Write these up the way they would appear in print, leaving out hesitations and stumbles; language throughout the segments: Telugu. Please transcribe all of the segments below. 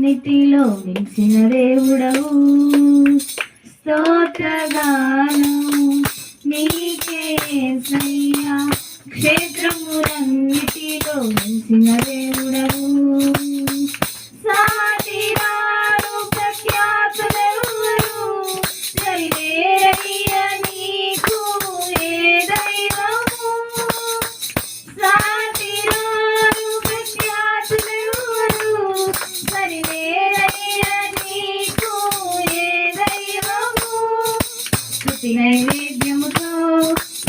క్షేత్రములన్నిటిలో నిలిచిన దేవుడవు. స్తోత్రగానము నీకే యేసయ్యా, క్షేత్రములన్నిటిలో నిలిచిన దేవుడవు. సాటిరారు ప్రఖ్యాతులెవరు, సరిలేరయ్య నీకు ఏ దైవము. సాటిరారు ప్రఖ్యాతులెవరు, సరిలేరయ్య నీకు ఏ దైవము. స్తుతి నైవేద్యముతో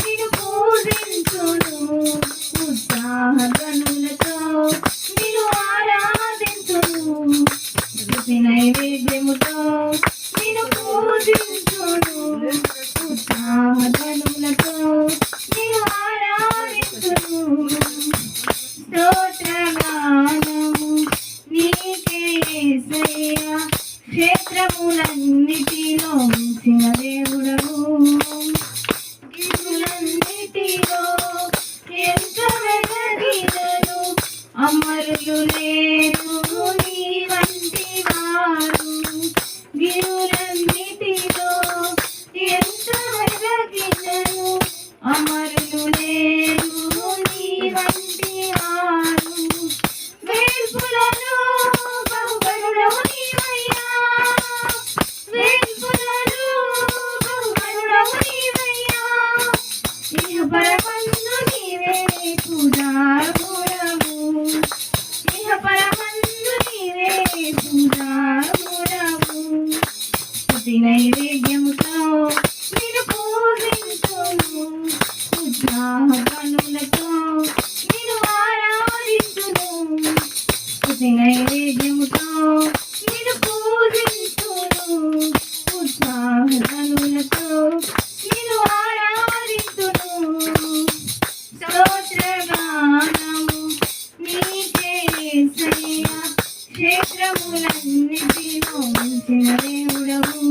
నిన్ను పూజించును, ఉత్సాహగనులతో నిన్ను ఆరాధించును. స్తుతి నైవేద్యముతో నిన్ను పూజించును, ఉత్సాహగనులతో నిన్ను ఆరాధించును. స్తోత్రగానము నీకే యేసయ్యా, క్షేత్రములన్నిటిలో మించిన దేవుడవు. గిరులన్నిటిలో ఎంత వెలగినను అమరులు లేరు నీ వంటి వారు. గిరులన్నిటిలో ఎంత వెలగినను అమరులు లేరు నీ వంటి వారు. వేల్పులలో బహుబలుడవు నీవయ్యా, వేల్పులలో బహుబలుడవు నీవయ్యా. ఇహ పరమందు నీవే పూజార్హుడవు, ఇహ పరమందు నీవే పూజార్హుడవు. స్తుతి నైవేద్యముతో నిన్ను పూజించును, ఉత్సాహగనులతో నిన్ను ఆరాధించును. స్తుతి నైవేద్యముతో నిన్ను పూజించును, ఉత్సాహగనులతో నిన్ను ఆరాధించును. స్తోత్రగానము నీకే యేసయ్యా, క్షేత్రములన్నిటిలో మించిన దేవుడవు.